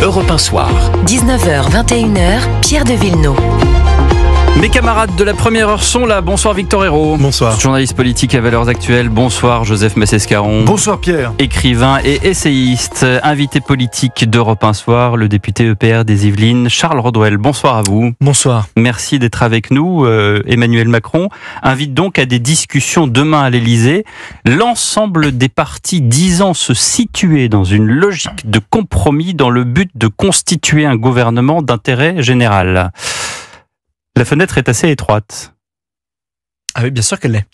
Europe 1 Soir. 19h, 21h, Pierre de Villeneuve. Mes camarades de la première heure sont là. Bonsoir Victor Hérault. Bonsoir. Journaliste politique à Valeurs Actuelles. Bonsoir Joseph Massescaron. Bonsoir Pierre. Écrivain et essayiste. Invité politique d'Europe 1 Soir, le député EPR des Yvelines, Charles Rodwell. Bonsoir à vous. Bonsoir. Merci d'être avec nous. Emmanuel Macron invite donc à des discussions demain à l'Elysée. L'ensemble des partis disant se situer dans une logique de compromis dans le but de constituer un gouvernement d'intérêt général. La fenêtre est assez étroite. Ah oui, bien sûr qu'elle l'est.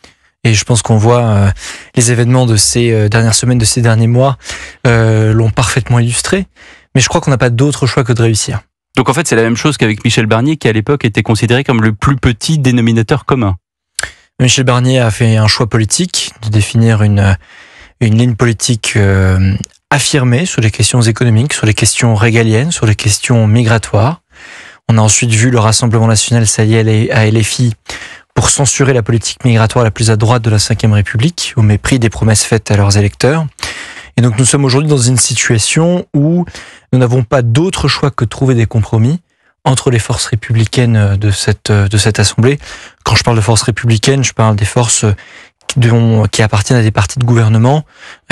Et je pense qu'on voit les événements de ces dernières semaines, de ces derniers mois, l'ont parfaitement illustré. Mais je crois qu'on n'a pas d'autre choix que de réussir. Donc en fait, c'est la même chose qu'avec Michel Barnier, qui à l'époque était considéré comme le plus petit dénominateur commun. Michel Barnier a fait un choix politique de définir une ligne politique affirmée sur les questions économiques, sur les questions régaliennes, sur les questions migratoires. On a ensuite vu le Rassemblement national s'allier à LFI pour censurer la politique migratoire la plus à droite de la Ve République, au mépris des promesses faites à leurs électeurs. Et donc nous sommes aujourd'hui dans une situation où nous n'avons pas d'autre choix que de trouver des compromis entre les forces républicaines de cette Assemblée. Quand je parle de forces républicaines, je parle des forces qui appartiennent à des partis de gouvernement,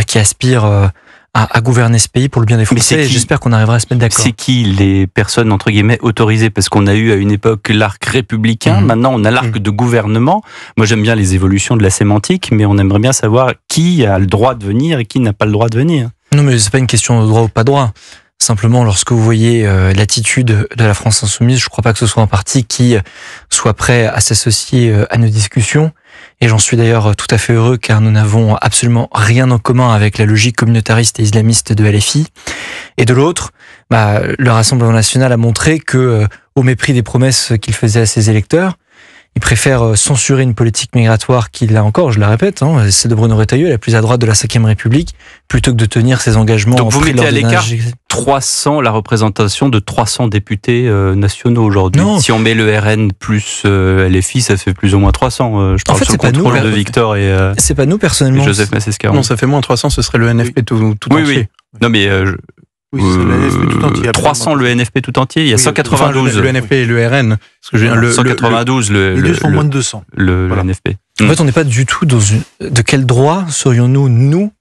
qui aspirent à gouverner ce pays pour le bien des Français, et j'espère qu'on arrivera à se mettre d'accord. C'est qui les personnes, entre guillemets, autorisées? Parce qu'on a eu à une époque l'arc républicain, maintenant on a l'arc de gouvernement. Moi j'aime bien les évolutions de la sémantique, mais on aimerait bien savoir qui a le droit de venir et qui n'a pas le droit de venir. Non, mais c'est pas une question de droit ou pas droit. Simplement, lorsque vous voyez l'attitude de la France Insoumise, je crois pas que ce soit un parti qui soit prêt à s'associer à nos discussions. Et j'en suis d'ailleurs tout à fait heureux, car nous n'avons absolument rien en commun avec la logique communautariste et islamiste de LFI. Et de l'autre, le Rassemblement national a montré que, au mépris des promesses qu'il faisait à ses électeurs, il préfère censurer une politique migratoire qui, là encore, je la répète, c'est de Bruno Retailleau, la plus à droite de la Ve République, plutôt que de tenir ses engagements. Donc vous mettez à l'écart 300, la représentation de 300 députés nationaux aujourd'hui. Non. Si on met le RN plus LFI, ça fait plus ou moins 300. Je parle sous le contrôle de Victor et c'est pas nous personnellement. Et Joseph Massescaron. Non, ça fait moins 300, ce serait le NFP tout entier. Oui. Non mais oui, c'est le NFP tout entier. 300 le NFP tout entier, il y a 192. Enfin, le NFP et le RN. Parce que 192 les deux font moins de 200. Le NFP. En fait, on n'est pas du tout de quel droit serions-nous, nous,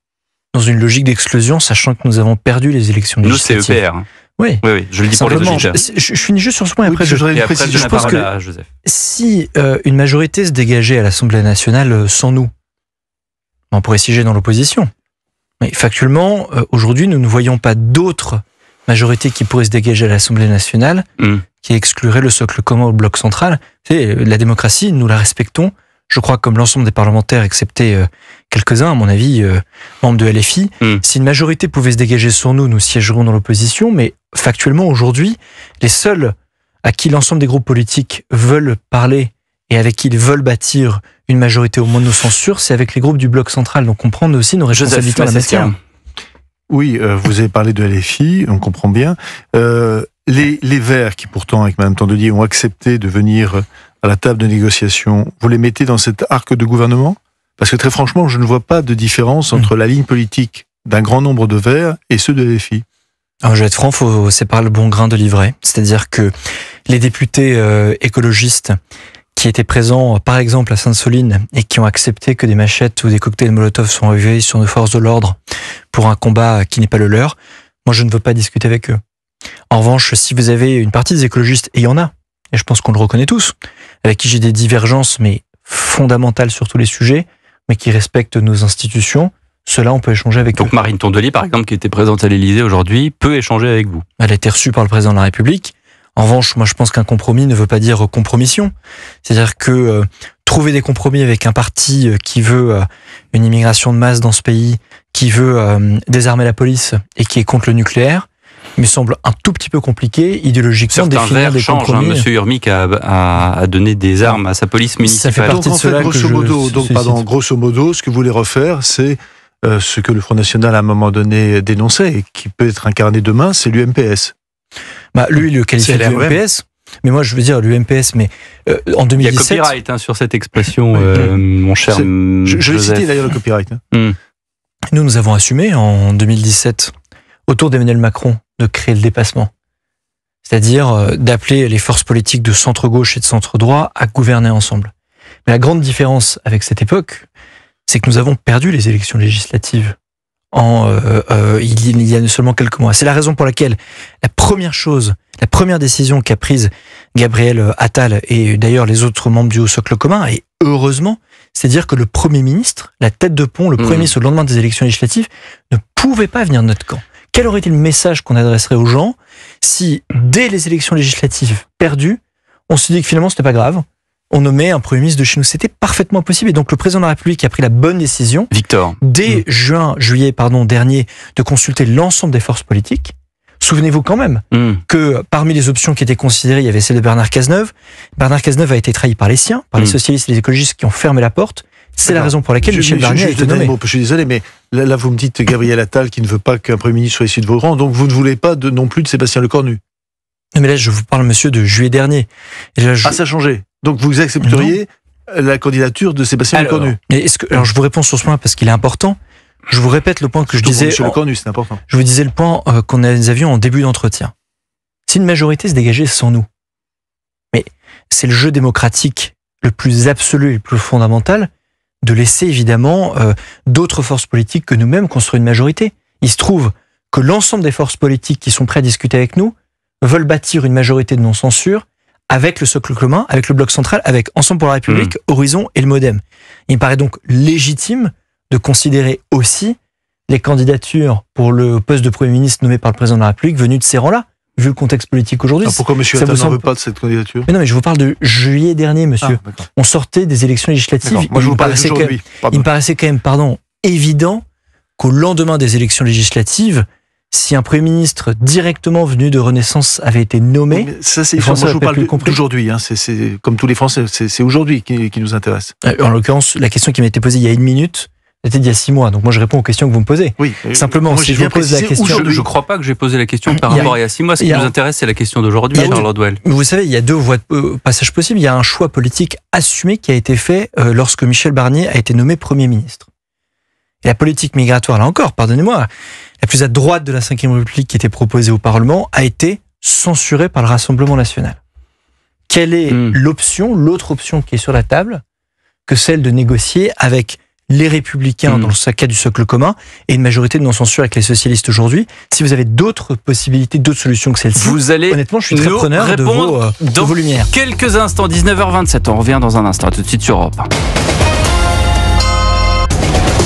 dans une logique d'exclusion, sachant que nous avons perdu les élections législatives. Nous, c'est EPR. Oui, je le dis pour les auditeurs. Je finis juste sur ce point, après, je pense que Joseph. Si une majorité se dégageait à l'Assemblée nationale sans nous, on pourrait siéger dans l'opposition. Mais factuellement, aujourd'hui, nous ne voyons pas d'autres majorités qui pourraient se dégager à l'Assemblée nationale qui exclurait le socle commun au bloc central. La démocratie, nous la respectons. Je crois comme l'ensemble des parlementaires, excepté quelques-uns, à mon avis, membres de LFI. Si une majorité pouvait se dégager sur nous, nous siégerions dans l'opposition. Mais factuellement, aujourd'hui, les seuls à qui l'ensemble des groupes politiques veulent parler et avec qui ils veulent bâtir une majorité au monocensure, c'est avec les groupes du bloc central. Donc on prend aussi nos responsabilités en la matière. Oui, vous avez parlé de LFI, on comprend bien. Les Verts, qui pourtant, avec Mme Tandelier, ont accepté de venir à la table de négociation, vous les mettez dans cet arc de gouvernement? Parce que très franchement, je ne vois pas de différence entre la ligne politique d'un grand nombre de Verts et ceux de LFI. Alors, je vais être franc, il faut séparer le bon grain de l'ivraie. C'est-à-dire que les députés écologistes qui étaient présents, par exemple, à Sainte-Soline, et qui ont accepté que des machettes ou des cocktails Molotov soient envoyés sur nos forces de l'ordre pour un combat qui n'est pas le leur, moi je ne veux pas discuter avec eux. En revanche, si vous avez une partie des écologistes, et il y en a, et je pense qu'on le reconnaît tous, avec qui j'ai des divergences, mais fondamentales sur tous les sujets, mais qui respectent nos institutions, ceux-là, on peut échanger avec eux. Donc Marine Tondelier, par exemple, qui était présente à l'Elysée aujourd'hui, peut échanger avec vous. Elle a été reçue par le président de la République. En revanche, moi je pense qu'un compromis ne veut pas dire compromission. C'est-à-dire que trouver des compromis avec un parti qui veut une immigration de masse dans ce pays, qui veut désarmer la police et qui est contre le nucléaire, me semble un tout petit peu compliqué idéologiquement. Certains Verts changent. Monsieur Urmic a donné des armes à sa police municipale. Ça fait partie de cela grosso modo, ce que vous voulez refaire, c'est ce que le Front National à un moment donné dénonçait et qui peut être incarné demain, c'est l'UMPS. Lui, il le qualifie de l'UMPS. Mais moi, je veux dire l'UMPS, mais en 2017... Il y a copyright sur cette expression, mon cher Je vais citer d'ailleurs le copyright. Nous avons assumé en 2017, autour d'Emmanuel Macron de créer le dépassement. C'est-à-dire d'appeler les forces politiques de centre-gauche et de centre-droit à gouverner ensemble. Mais la grande différence avec cette époque, c'est que nous avons perdu les élections législatives il y a seulement quelques mois. C'est la raison pour laquelle la première décision qu'a prise Gabriel Attal et d'ailleurs les autres membres du Haut Socle commun, et heureusement, c'est dire que le Premier ministre, la tête de pont, le Premier ministre au lendemain des élections législatives, ne pouvait pas venir de notre camp. Quel aurait été le message qu'on adresserait aux gens si, dès les élections législatives perdues, on se dit que finalement c'était pas grave, on nommait un Premier ministre de chez nous? C'était parfaitement possible. Et donc le président de la République a pris la bonne décision, Victor, dès juillet dernier, de consulter l'ensemble des forces politiques. Souvenez-vous quand même que parmi les options qui étaient considérées, il y avait celle de Bernard Cazeneuve. Bernard Cazeneuve a été trahi par les siens, par les socialistes et les écologistes qui ont fermé la porte. C'est la raison pour laquelle Michel Barnier a été nommé. Je suis désolé, mais là vous me dites Gabriel Attal qui ne veut pas qu'un Premier ministre soit issu de vos rangs, donc vous ne voulez pas non plus de Sébastien Lecornu. Non mais là je vous parle, monsieur, de juillet dernier. Et là, ça a changé. Donc vous accepteriez la candidature de Sébastien Lecornu? Alors je vous réponds sur ce point parce qu'il est important. Je vous répète le point que je disais. Monsieur Lecornu, c'est important. Je vous disais le point qu'on avions en début d'entretien. Si une majorité se dégageait sans nous, mais c'est le jeu démocratique le plus absolu et le plus fondamental de laisser évidemment d'autres forces politiques que nous-mêmes construire une majorité. Il se trouve que l'ensemble des forces politiques qui sont prêtes à discuter avec nous veulent bâtir une majorité de non-censure avec le socle commun, avec le bloc central, avec Ensemble pour la République, Horizon et le Modem. Il me paraît donc légitime de considérer aussi les candidatures pour le poste de Premier ministre nommé par le président de la République venues de ces rangs-là, vu le contexte politique aujourd'hui. Pourquoi M. Attal n'en veut pas de cette candidature? Mais non, mais je vous parle de juillet dernier, monsieur. On sortait des élections législatives. Moi, je vous parle d'aujourd'hui. Il me paraissait quand même, évident qu'au lendemain des élections législatives, si un Premier ministre directement venu de Renaissance avait été nommé... Mais ça, c'est moi, je vous parle d'aujourd'hui. C'est comme tous les Français, c'est aujourd'hui qui nous intéresse. En l'occurrence, la question qui m'a été posée il y a 1 minute, c'était il y a 6 mois. Donc moi, je réponds aux questions que vous me posez. Oui. Simplement, si je vous pose la question... Je ne crois pas que j'ai posé la question par rapport à il y a 6 mois. Ce qui nous intéresse, c'est la question d'aujourd'hui, Charles Rodwell. Vous savez, il y a 2 voies de passage possibles. Il y a un choix politique assumé qui a été fait lorsque Michel Barnier a été nommé Premier ministre. Et la politique migratoire, là encore, pardonnez-moi, la plus à droite de la Ve République qui était proposée au Parlement a été censurée par le Rassemblement national. Quelle est l'autre option qui est sur la table que celle de négocier avec les Républicains dans le cas du socle commun et une majorité de non-censure avec les socialistes aujourd'hui? Si vous avez d'autres possibilités, d'autres solutions que celle-ci, honnêtement, je suis très preneur de vos lumières. Quelques instants, 19h27, on revient dans un instant. Tout de suite sur Europe 1.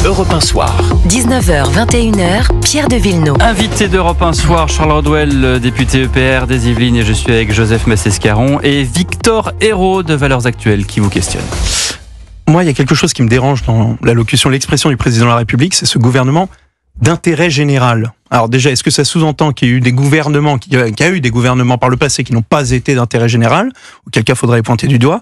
Europe 1 Soir. 19h, 21h, Pierre de Villeneuve. Invité d'Europe 1 Soir, Charles Rodwell, député EPR des Yvelines, et je suis avec Joseph Massescaron et Victor Hérault de Valeurs Actuelles qui vous questionne. Moi, il y a quelque chose qui me dérange dans l'allocution, l'expression du président de la République, c'est ce gouvernement d'intérêt général. Alors déjà, est-ce que ça sous-entend qu'il y a eu des gouvernements, qu'il y a eu des gouvernements par le passé qui n'ont pas été d'intérêt général, auquel cas faudrait pointer du doigt?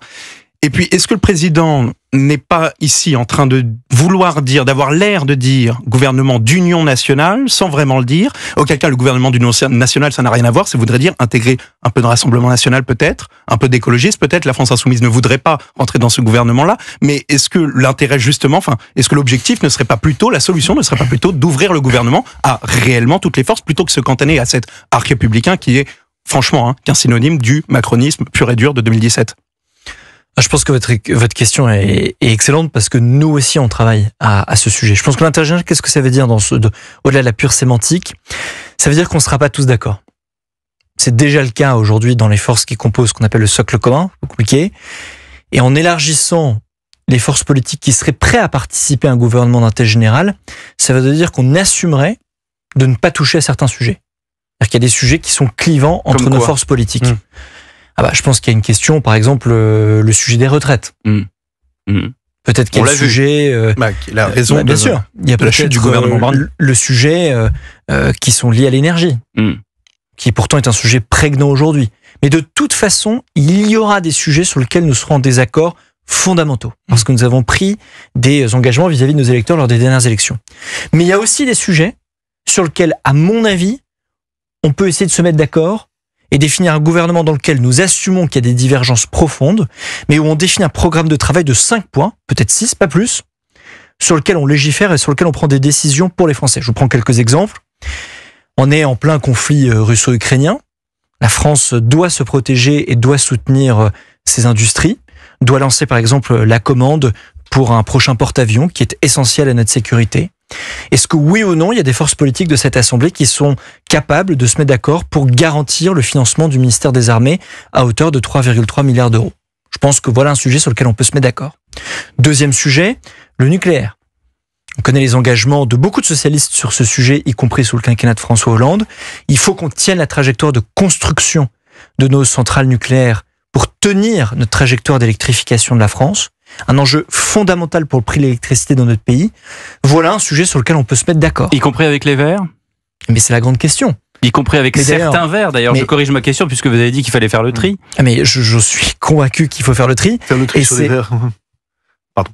Et puis, est-ce que le président n'est pas ici en train de vouloir dire, d'avoir l'air de dire gouvernement d'union nationale, sans vraiment le dire? Auquel cas, le gouvernement d'union nationale, ça n'a rien à voir. Ça voudrait dire intégrer un peu de Rassemblement national peut-être, un peu d'écologistes peut-être. La France insoumise ne voudrait pas rentrer dans ce gouvernement-là. Mais est-ce que l'intérêt justement, est-ce que l'objectif ne serait pas plutôt, la solution ne serait pas plutôt d'ouvrir le gouvernement à réellement toutes les forces, plutôt que se cantonner à cet arc républicain qui est, franchement, qu'un synonyme du macronisme pur et dur de 2017? Je pense que votre question est excellente parce que nous aussi on travaille à ce sujet. Je pense que l'intérêt général, qu'est-ce que ça veut dire au-delà de la pure sémantique? Ça veut dire qu'on ne sera pas tous d'accord. C'est déjà le cas aujourd'hui dans les forces qui composent ce qu'on appelle le socle commun, compliqué. Et en élargissant les forces politiques qui seraient prêtes à participer à un gouvernement d'intérêt général, ça veut dire qu'on assumerait de ne pas toucher à certains sujets. C'est-à-dire qu'il y a des sujets qui sont clivants entre nos forces politiques. Je pense qu'il y a une question, par exemple, le sujet des retraites. Peut-être qu'il y a le sujet... la raison bien sûr. Il y a de la chute du gouvernement Barnier. Le sujet qui sont liés à l'énergie, qui pourtant est un sujet prégnant aujourd'hui. Mais de toute façon, il y aura des sujets sur lesquels nous serons en désaccord fondamentaux, parce que nous avons pris des engagements vis-à-vis de nos électeurs lors des dernières élections. Mais il y a aussi des sujets sur lesquels, à mon avis, on peut essayer de se mettre d'accord et définir un gouvernement dans lequel nous assumons qu'il y a des divergences profondes, mais où on définit un programme de travail de 5 points, peut-être 6, pas plus, sur lequel on légifère et sur lequel on prend des décisions pour les Français. Je vous prends quelques exemples. On est en plein conflit russo-ukrainien. La France doit se protéger et doit soutenir ses industries, doit lancer par exemple la commande pour un prochain porte-avions qui est essentiel à notre sécurité. Est-ce que oui ou non, il y a des forces politiques de cette Assemblée qui sont capables de se mettre d'accord pour garantir le financement du ministère des Armées à hauteur de 3,3 milliards d'euros? Je pense que voilà un sujet sur lequel on peut se mettre d'accord. Deuxième sujet, le nucléaire. On connaît les engagements de beaucoup de socialistes sur ce sujet, y compris sous le quinquennat de François Hollande. Il faut qu'on tienne la trajectoire de construction de nos centrales nucléaires pour tenir notre trajectoire d'électrification de la France. Un enjeu fondamental pour le prix de l'électricité dans notre pays. Voilà un sujet sur lequel on peut se mettre d'accord. Y compris avec les Verts? Mais c'est la grande question. Y compris avec certains Verts, d'ailleurs. Je corrige ma question puisque vous avez dit qu'il fallait faire le tri. Mais je suis convaincu qu'il faut faire le tri. Faire le tri sur les Verts. Pardon.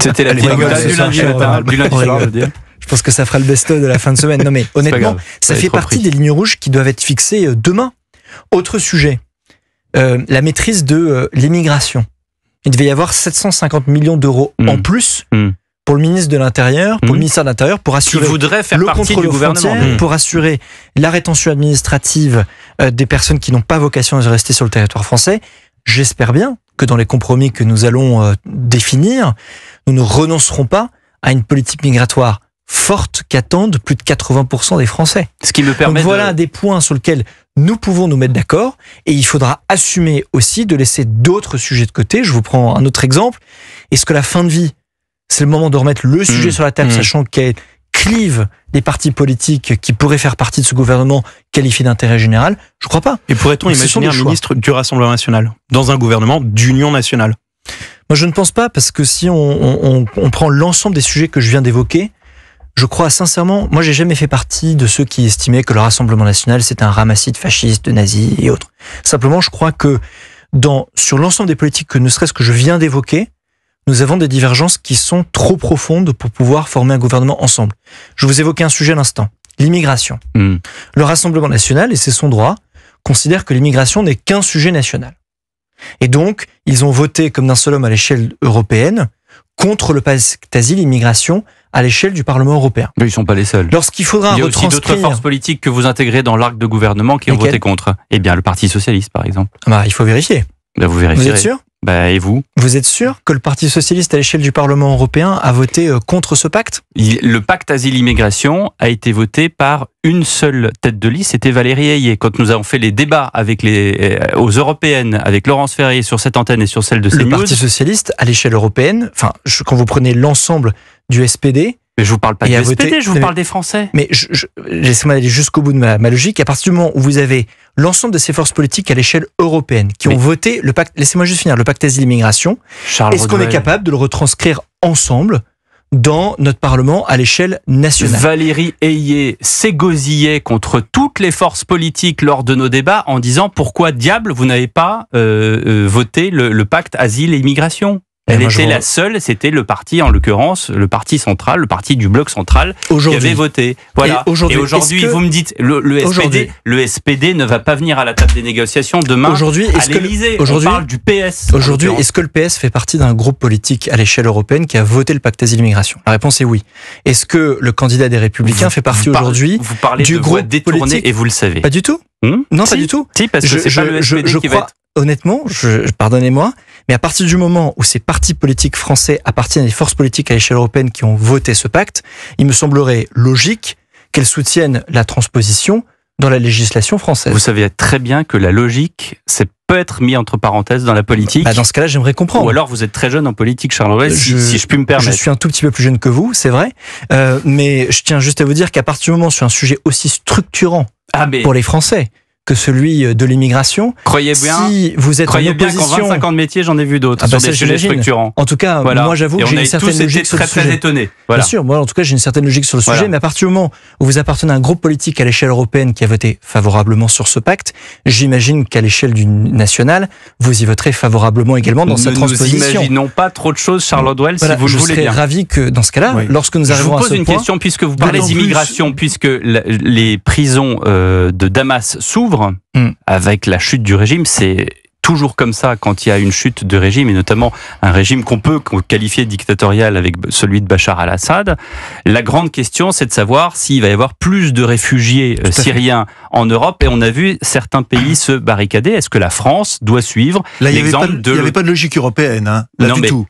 C'était la du lundi matin, du lundi soir, je veux dire. Je pense que ça fera le best-of de la fin de semaine. Non mais honnêtement, ça fait partie des lignes rouges qui doivent être fixées demain. Autre sujet, la maîtrise de l'immigration. Il devait y avoir 750 millions d'euros en plus pour le ministre de l'Intérieur, pour le ministère de l'Intérieur, pour assurer le contrôle aux frontières, pour assurer la rétention administrative des personnes qui n'ont pas vocation à rester sur le territoire français. J'espère bien que dans les compromis que nous allons définir, nous ne renoncerons pas à une politique migratoire forte qu'attendent plus de 80% des Français. Ce qui me permet Donc voilà des points sur lesquels nous pouvons nous mettre d'accord et il faudra assumer aussi de laisser d'autres sujets de côté. Je vous prends un autre exemple. Est-ce que la fin de vie, c'est le moment de remettre le sujet sur la table, sachant qu'elle clive les partis politiques qui pourraient faire partie de ce gouvernement qualifié d'intérêt général? Je crois pas. Et pourrait-on imaginer un ministre du Rassemblement national dans un gouvernement d'union nationale? Moi, je ne pense pas, parce que si on prend l'ensemble des sujets que je viens d'évoquer, je crois sincèrement, moi j'ai jamais fait partie de ceux qui estimaient que le Rassemblement national c'était un ramassis de fascistes, de nazis et autres. Simplement, je crois que sur l'ensemble des politiques que ne serait-ce que je viens d'évoquer, nous avons des divergences qui sont trop profondes pour pouvoir former un gouvernement ensemble. Je vous évoquais un sujet à l'instant, l'immigration. Le Rassemblement national, et c'est son droit, considère que l'immigration n'est qu'un sujet national. Et donc, ils ont voté comme d'un seul homme à l'échelle européenne contre le pacte asile immigration à l'échelle du Parlement européen. Mais ils ne sont pas les seuls. Lorsqu'il faudra Il y a aussi d'autres forces politiques que vous intégrez dans l'arc de gouvernement qui ont voté contre. Eh bien, le Parti socialiste, par exemple. Il faut vérifier. Vous vérifierez. Vous êtes sûr ? Et vous ? Vous êtes sûr que le Parti socialiste à l'échelle du Parlement européen a voté contre ce pacte ? Le pacte asile-immigration a été voté par une seule tête de liste, c'était Valérie Ayé. Quand nous avons fait les débats aux européennes, avec Laurence Ferrier sur cette antenne et sur celle de CNews... Le Parti socialiste à l'échelle européenne, quand vous prenez l'ensemble du SPD... Mais je vous parle pas du SPD, je vous parle des Français. Mais laissez-moi aller jusqu'au bout de ma logique. À partir du moment où vous avez l'ensemble de ces forces politiques à l'échelle européenne qui ont voté le pacte, laissez-moi juste finir, le pacte asile-immigration, est-ce qu'on est capable de le retranscrire ensemble dans notre Parlement à l'échelle nationale? Valérie Ayé s'égosillait contre toutes les forces politiques lors de nos débats en disant pourquoi diable vous n'avez pas voté le pacte asile et immigration? Elle était la seule, c'était le parti, en l'occurrence, le parti central, le parti du bloc central qui avait voté. Voilà. Et aujourd'hui, vous me dites, le SPD ne va pas venir à la table des négociations demain à l'Élysée. On parle du PS. Aujourd'hui, est-ce que le PS fait partie d'un groupe politique à l'échelle européenne qui a voté le pacte asile-immigration? La réponse est oui. Est-ce que le candidat des Républicains fait partie aujourd'hui du groupe politique? Et vous le savez. Pas du tout. Non, pas du tout. Si, parce que c'est pas le SPD qui va être... Honnêtement, pardonnez-moi, mais à partir du moment où ces partis politiques français appartiennent à des forces politiques à l'échelle européenne qui ont voté ce pacte, il me semblerait logique qu'elles soutiennent la transposition dans la législation française. Vous savez très bien que la logique, c'est peut être mis entre parenthèses dans la politique. Dans ce cas-là, j'aimerais comprendre. Ou alors vous êtes très jeune en politique, Charles Aurel, si je puis me permettre. Je suis un tout petit peu plus jeune que vous, c'est vrai, mais je tiens juste à vous dire qu'à partir du moment sur un sujet aussi structurant pour les Français que celui de l'immigration. Croyez bien, si vous êtes croyez bien qu'en 25 ans de métier, j'en ai vu d'autres sur des sujets structurants. En tout cas, moi j'avoue que j'ai une certaine logique sur le sujet. Très étonnés. Voilà. Bien sûr, moi en tout cas j'ai une certaine logique sur le sujet, mais à partir du moment où vous appartenez à un groupe politique à l'échelle européenne qui a voté favorablement sur ce pacte, j'imagine qu'à l'échelle du national, vous y voterez favorablement également dans sa transposition. Nous imaginons pas trop de choses, Charles Odwell, si vous le voulez bien. Je serais ravi que dans ce cas-là, lorsque nous arrivons à ce point... Je vous pose une question, puisque vous parlez d'immigration, puisque les prisons de Damas s'ouvrent, avec la chute du régime, toujours comme ça quand il y a une chute de régime, et notamment un régime qu'on peut qualifier de dictatorial avec celui de Bachar al-Assad. La grande question, c'est de savoir s'il va y avoir plus de réfugiés syriens en Europe, et on a vu certains pays se barricader. Est-ce que la France doit suivre l'exemple de... Il n'y avait pas de logique européenne, hein, là non, du mais, tout.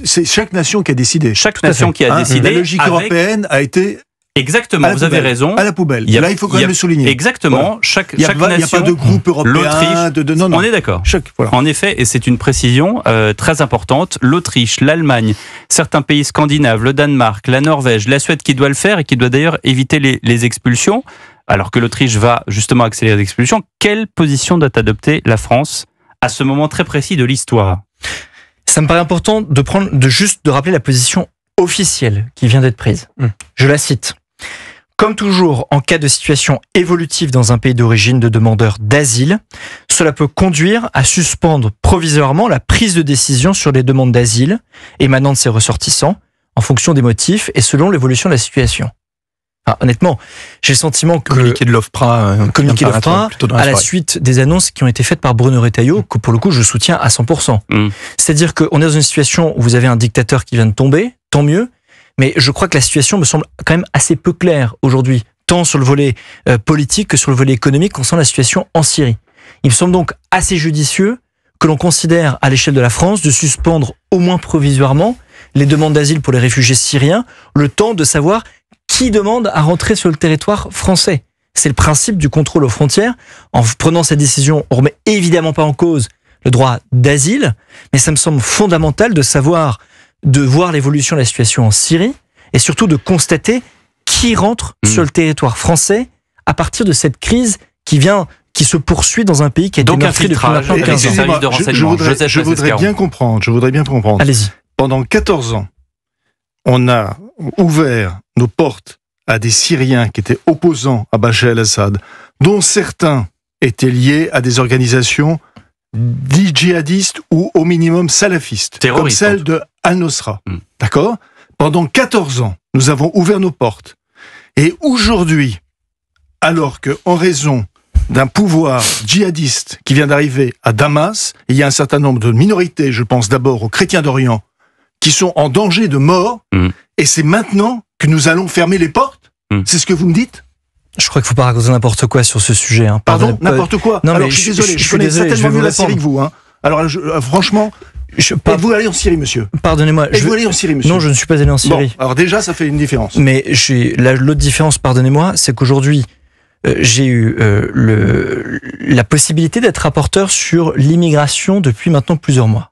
C'est chaque nation qui a décidé. Chaque nation qui a décidé. La logique européenne a été... Exactement, vous avez raison. À la poubelle. Là, il faut quand même le souligner. Exactement. Voilà. Chaque nation. Il n'y a pas de groupe européen. L'Autriche. Non. On est d'accord. Voilà. En effet, et c'est une précision très importante, l'Autriche, l'Allemagne, certains pays scandinaves, le Danemark, la Norvège, la Suède qui doit le faire et qui doit d'ailleurs éviter les expulsions, alors que l'Autriche va justement accélérer les expulsions. Quelle position doit adopter la France à ce moment très précis de l'histoire ? Ça me paraît important de rappeler la position officielle qui vient d'être prise. Je la cite. Comme toujours, en cas de situation évolutive dans un pays d'origine de demandeurs d'asile, cela peut conduire à suspendre provisoirement la prise de décision sur les demandes d'asile émanant de ses ressortissants, en fonction des motifs et selon l'évolution de la situation. Alors, honnêtement, j'ai le sentiment que... Communiqué de l'OFPRA, à la suite des annonces qui ont été faites par Bruno Retailleau, que pour le coup je soutiens à 100%. C'est-à-dire qu'on est dans une situation où vous avez un dictateur qui vient de tomber, tant mieux, mais je crois que la situation me semble quand même assez peu claire aujourd'hui, tant sur le volet politique que sur le volet économique concernant la situation en Syrie. Il me semble donc assez judicieux que l'on considère à l'échelle de la France de suspendre au moins provisoirement les demandes d'asile pour les réfugiés syriens, le temps de savoir qui demande à rentrer sur le territoire français. C'est le principe du contrôle aux frontières. En prenant cette décision, on remet évidemment pas en cause le droit d'asile, mais ça me semble fondamental de voir l'évolution de la situation en Syrie et surtout de constater qui rentre sur le territoire français à partir de cette crise qui se poursuit dans un pays qui a été meurtri depuis maintenant 15 ans. Je voudrais bien comprendre. Allez-y. Pendant 14 ans, on a ouvert nos portes à des Syriens qui étaient opposants à Bachar el-Assad, dont certains étaient liés à des organisations dits djihadistes ou au minimum salafistes, comme celle de Al-Nosra. D'accord ? Pendant 14 ans, nous avons ouvert nos portes. Et aujourd'hui, alors que, en raison d'un pouvoir djihadiste qui vient d'arriver à Damas, il y a un certain nombre de minorités, je pense d'abord aux chrétiens d'Orient, qui sont en danger de mort, et c'est maintenant que nous allons fermer les portes ? C'est ce que vous me dites ? Je crois qu'il ne faut pas raconter n'importe quoi sur ce sujet. Hein. Pardon, n'importe quoi. Non, alors, je suis désolé, je connais certainement mieux la Syrie que vous. Hein. Alors, franchement, vous allez en Syrie, monsieur. Pardonnez-moi. Vous allez en Syrie, monsieur. Non, je ne suis pas allé en Syrie. Bon, alors déjà, ça fait une différence. Mais l'autre différence, pardonnez-moi, c'est qu'aujourd'hui, j'ai eu la possibilité d'être rapporteur sur l'immigration depuis maintenant plusieurs mois.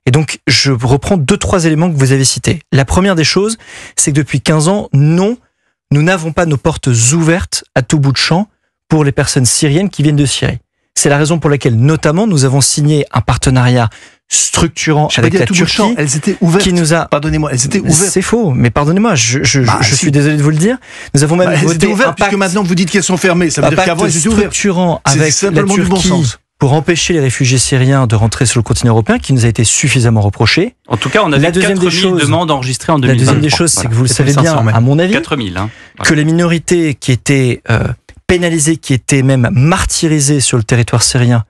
Et donc, je reprends 2-3 éléments que vous avez cités. La première des choses, c'est que depuis 15 ans, nous n'avons pas nos portes ouvertes à tout bout de champ pour les personnes syriennes qui viennent de Syrie. C'est la raison pour laquelle, notamment, nous avons signé un partenariat structurant avec la Turquie. Elles étaient ouvertes. Qui nous a... Pardonnez-moi, elles étaient ouvertes. C'est faux, mais pardonnez-moi, je suis désolé de vous le dire. Nous avons même voté un pacte, puisque maintenant vous dites qu'elles sont fermées. Ça veut dire qu'avant elles étaient ouvertes. Structurant avec la Turquie pour empêcher les réfugiés syriens de rentrer sur le continent européen, qui nous a été suffisamment reproché. En tout cas, on a 4000 demandes enregistrées en 2023. La deuxième des choses, c'est que vous le savez bien, à mon avis, 4000, que les minorités qui étaient pénalisées, qui étaient même martyrisées sur le territoire syrien,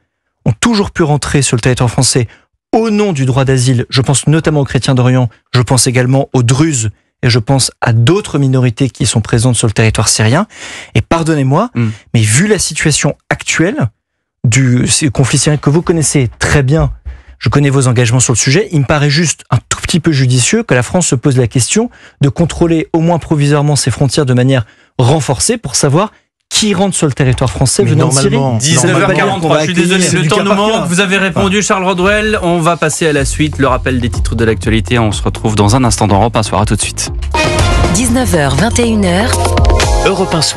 ont toujours pu rentrer sur le territoire français au nom du droit d'asile. Je pense notamment aux chrétiens d'Orient, je pense également aux Druzes, et je pense à d'autres minorités qui sont présentes sur le territoire syrien. Et pardonnez-moi, mais vu la situation actuelle du conflit syrien que vous connaissez très bien, je connais vos engagements sur le sujet, il me paraît juste un tout petit peu judicieux que la France se pose la question de contrôler au moins provisoirement ses frontières de manière renforcée pour savoir qui rentre sur le territoire français venant de Syrie. 19h43, je suis désolé, le temps nous manque. Vous avez répondu, Charles Rodwell. On va passer à la suite, le rappel des titres de l'actualité. On se retrouve dans un instant dans Europe 1 Soir. À tout de suite. 19h, 21h, Europe 1 Soir.